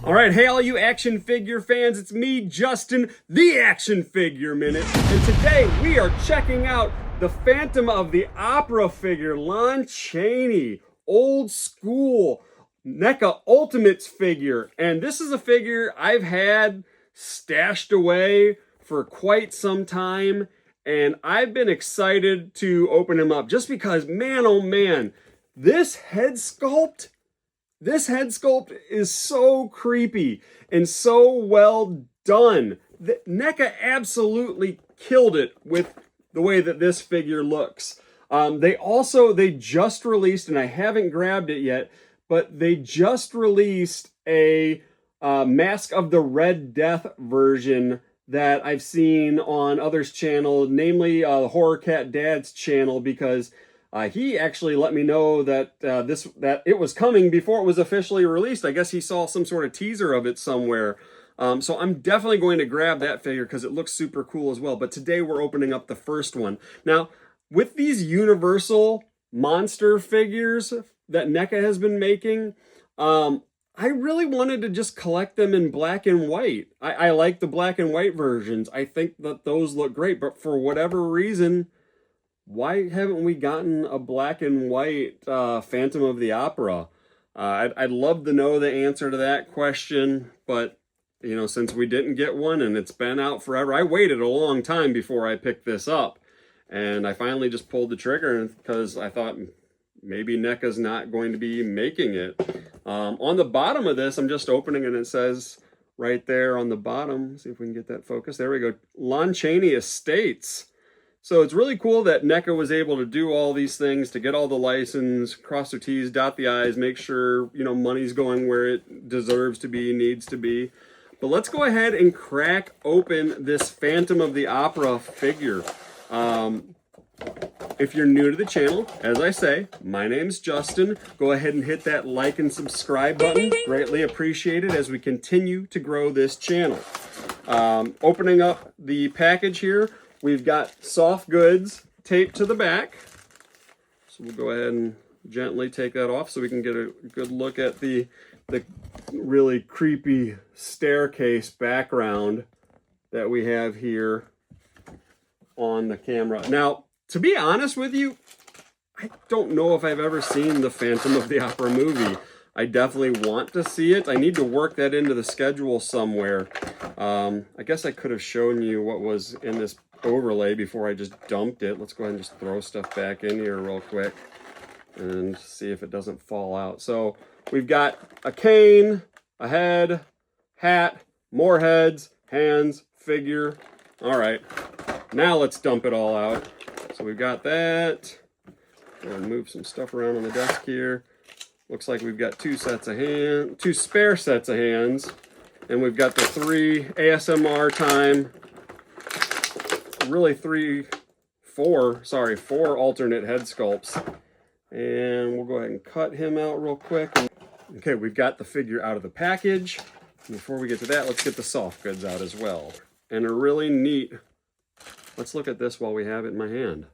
All right, hey, all you action figure fans, it's me, Justin, the Action Figure Minute, and today we are checking out the Phantom of the Opera figure, Lon Chaney, old school NECA Ultimates figure, and this is a figure I've had stashed away for quite some time, and I've been excited to open him up just because, man, oh man, this head sculpt is so creepy and so well done. NECA absolutely killed it with the way that this figure looks. They just released, and I haven't grabbed it yet, but they just released a Mask of the Red Death version that I've seen on others' channel, namely Horror Cat Dad's channel, because he actually let me know that that it was coming before it was officially released. I guess he saw some sort of teaser of it somewhere. So I'm definitely going to grab that figure because it looks super cool as well. But today we're opening up the first one. Now, with these Universal monster figures that NECA has been making, I really wanted to just collect them in black and white. I like the black and white versions. I think that those look great, but for whatever reason, why haven't we gotten a black and white Phantom of the Opera? I'd love to know the answer to that question, but you know, since we didn't get one and it's been out forever, I waited a long time before I picked this up, and I finally just pulled the trigger because I thought maybe NECA's not going to be making it. On the bottom of this, I'm just opening and it says right there on the bottom, see if we can get that focus. There we go. Lon Chaney Estates. So it's really cool that NECA was able to do all these things to get all the license, cross their T's, dot the I's, make sure, you know, money's going where it deserves to be, needs to be. But let's go ahead and crack open this Phantom of the Opera figure. If you're new to the channel, as I say, my name's Justin. Go ahead and hit that like and subscribe button. Greatly appreciated as we continue to grow this channel. Opening up the package here, we've got soft goods taped to the back. So we'll go ahead and gently take that off so we can get a good look at the really creepy staircase background that we have here on the camera. Now, to be honest with you, I don't know if I've ever seen the Phantom of the Opera movie. I definitely want to see it. I need to work that into the schedule somewhere. I guess I could have shown you what was in this overlay before I just dumped it. Let's go ahead and just throw stuff back in here real quick and see if it doesn't fall out. So we've got a cane, a head, hat, more heads, hands, figure. All right, now let's dump it all out. So we've got that. Go and move some stuff around on the desk here. Looks like we've got two spare sets of hands. And we've got the three ASMR time. Really four alternate head sculpts. And we'll go ahead and cut him out real quick. Okay, we've got the figure out of the package. Before we get to that, let's get the soft goods out as well. And a really neat, let's look at this while we have it in my hand.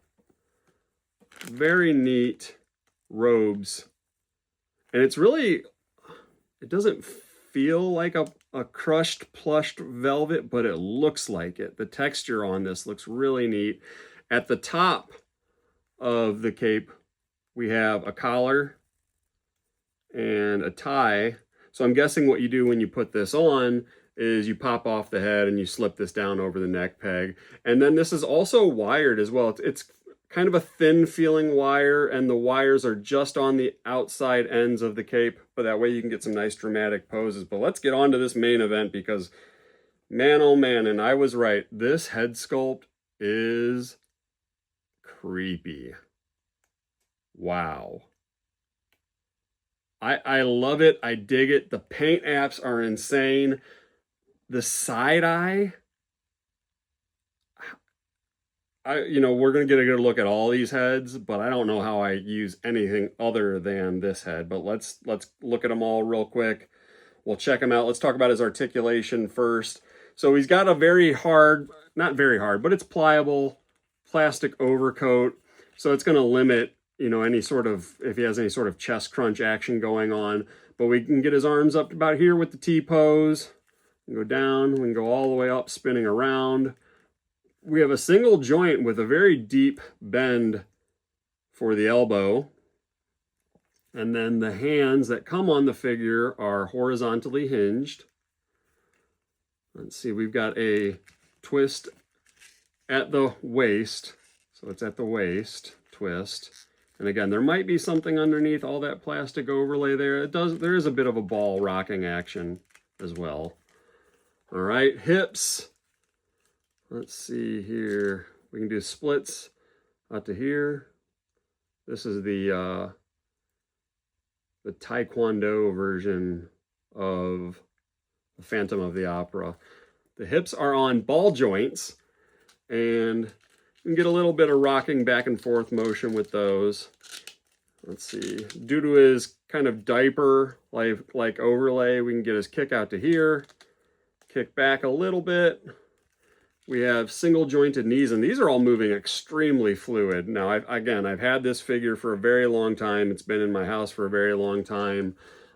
Very neat robes. And it's really, it doesn't feel like a crushed plushed velvet, but it looks like it. The texture on this looks really neat. At the top of the cape, we have a collar and a tie. So I'm guessing what you do when you put this on is you pop off the head and you slip this down over the neck peg. And then this is also wired as well. It's kind of a thin feeling wire, and the wires are just on the outside ends of the cape, but that way you can get some nice dramatic poses. But let's get on to this main event because, man, oh man, and I was right. This head sculpt is creepy. Wow. I love it. I dig it. The paint apps are insane. The side eye, we're going to get a good look at all these heads, but I don't know how I use anything other than this head. But let's look at them all real quick. We'll check him out. Let's talk about his articulation first. So he's got a very hard, not very hard, but it's pliable plastic overcoat. So it's going to limit you know, any sort of, if he has any sort of chest crunch action going on. But we can get his arms up to about here with the T-pose. Go down, we can go all the way up, spinning around. We have a single joint with a very deep bend for the elbow. And then the hands that come on the figure are horizontally hinged. Let's see, we've got a twist at the waist. So it's at the waist, twist. And again, there might be something underneath all that plastic overlay there. There is a bit of a ball rocking action as well. All right, hips. Let's see here. We can do splits out to here. This is the Taekwondo version of the Phantom of the Opera. The hips are on ball joints, and you can get a little bit of rocking back and forth motion with those. Let's see. Due to his kind of diaper like overlay, we can get his kick out to here. Kick back a little bit. We have single jointed knees, and these are all moving extremely fluid. Now, I've had this figure for a very long time. It's been in my house for a very long time.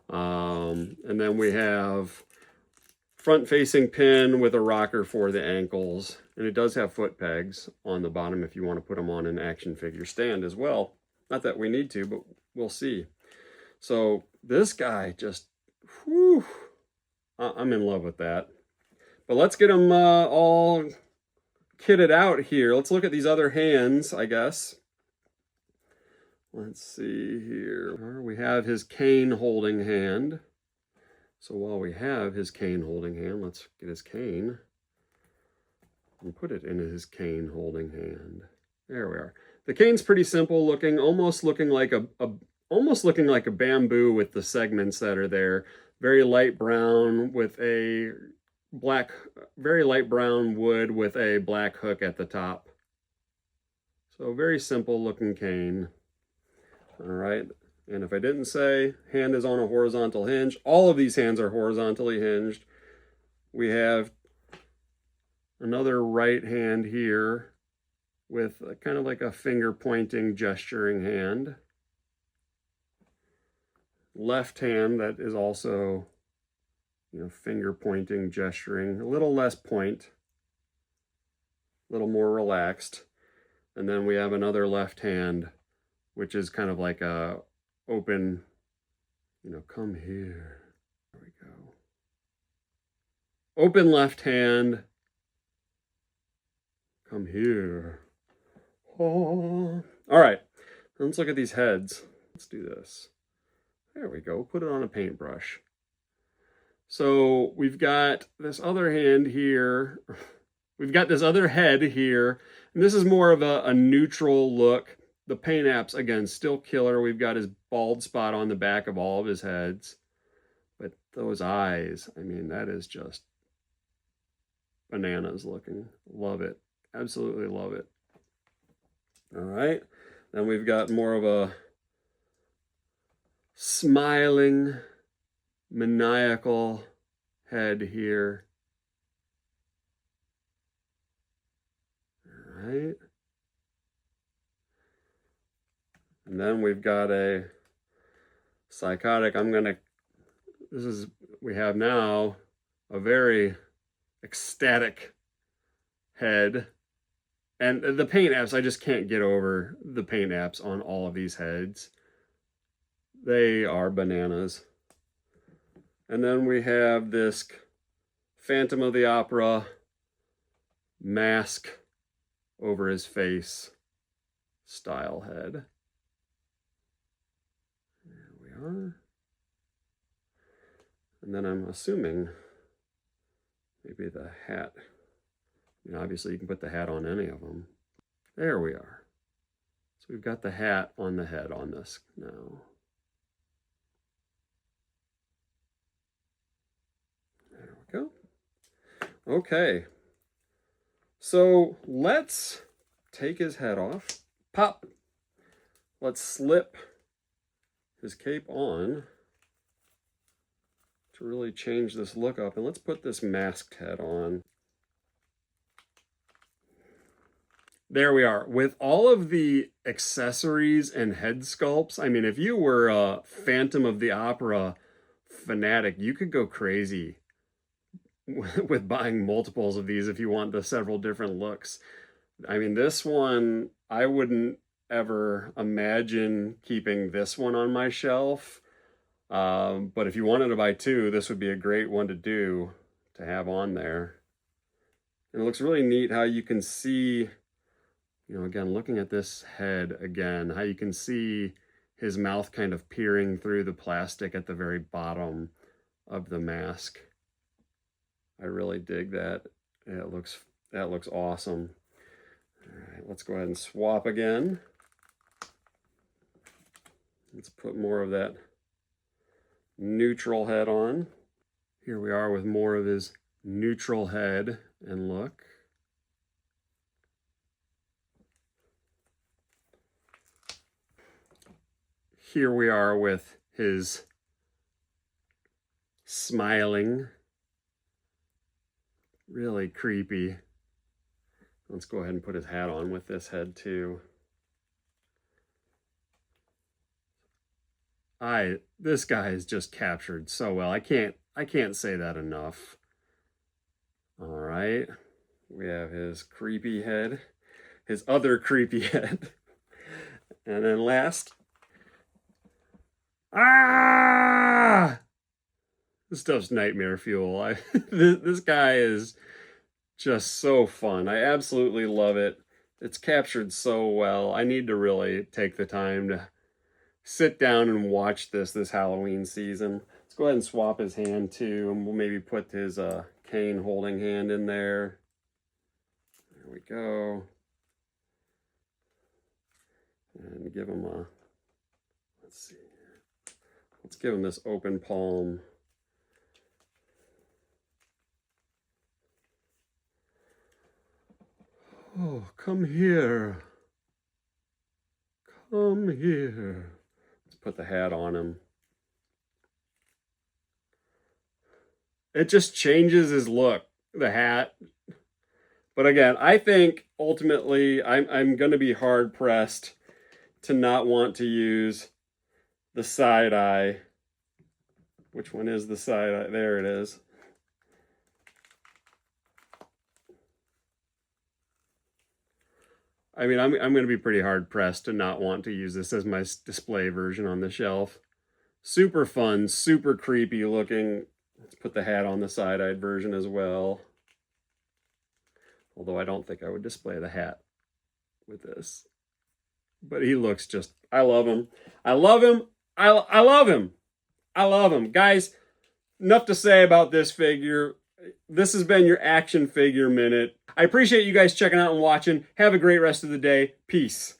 And then we have front-facing pin with a rocker for the ankles. And it does have foot pegs on the bottom if you want to put them on an action figure stand as well. Not that we need to, but we'll see. So this guy just, whew, I'm in love with that. But let's get them all kitted out here. Let's look at these other hands, I guess. Let's see here. We have his cane holding hand. So while we have his cane holding hand, let's get his cane and put it in his cane holding hand. There we are. The cane's pretty simple looking, almost looking like a bamboo with the segments that are there. Very light brown with a black, very light brown wood with a black hook at the top. So very simple looking cane. All right, and if I didn't say, hand is on a horizontal hinge. All of these hands are horizontally hinged. We have another right hand here with kind of like a finger pointing gesturing hand. Left hand that is also, you know, finger pointing, gesturing, a little less point, a little more relaxed. And then we have another left hand, which is kind of like a open, you know, come here. There we go. Open left hand, come here. Oh. All right, let's look at these heads. Let's do this. There we go, put it on a paintbrush. So we've got this other hand here. We've got this other head here. And this is more of a neutral look. The paint apps, again, still killer. We've got his bald spot on the back of all of his heads. But those eyes, I mean, that is just bananas looking. Love it. Absolutely love it. All right. Then we've got more of a smiling, maniacal head here. All right. And then we've got a psychotic. We have now a very ecstatic head. And the paint apps, I just can't get over the paint apps on all of these heads. They are bananas. And then we have this Phantom of the Opera mask over his face style head. There we are. And then I'm assuming maybe the hat. You know, obviously you can put the hat on any of them. There we are. So we've got the hat on the head on this now. There we go. Okay. So let's take his head off. Pop. Let's slip his cape on to really change this look up. And let's put this masked head on. There we are. With all of the accessories and head sculpts, I mean, if you were a Phantom of the Opera fanatic, you could go crazy with buying multiples of these if you want the several different looks. I mean, this one, I wouldn't ever imagine keeping this one on my shelf. But if you wanted to buy two, this would be a great one to do, to have on there. And it looks really neat how you can see, you know, again, looking at this head again, how you can see his mouth kind of peering through the plastic at the very bottom of the mask. I really dig that. That looks awesome. All right, let's go ahead and swap again. Let's put more of that neutral head on. Here we are with more of his neutral head and look. Here we are with his smiling. Really creepy. Let's go ahead and put his hat on with this head too. This guy is just captured so well. I can't say that enough. All right. We have his creepy head, his other creepy head. And then last, this stuff's nightmare fuel. This guy is just so fun. I absolutely love it. It's captured so well. I need to really take the time to sit down and watch this Halloween season. Let's go ahead and swap his hand too, and we'll maybe put his cane holding hand in there. There we go. And give him a, let's see. Let's give him this open palm. Oh, come here. Come here. Let's put the hat on him. It just changes his look, the hat. But again, I think ultimately I'm going to be hard pressed to not want to use the side eye. Which one is the side eye? There it is. I mean, I'm going to be pretty hard pressed to not want to use this as my display version on the shelf. Super fun, super creepy looking. Let's put the hat on the side-eyed version as well. Although I don't think I would display the hat with this. But he looks just, I love him. I love him. I love him. I love him. Guys, enough to say about this figure. This has been your action figure minute. I appreciate you guys checking out and watching. Have a great rest of the day. Peace.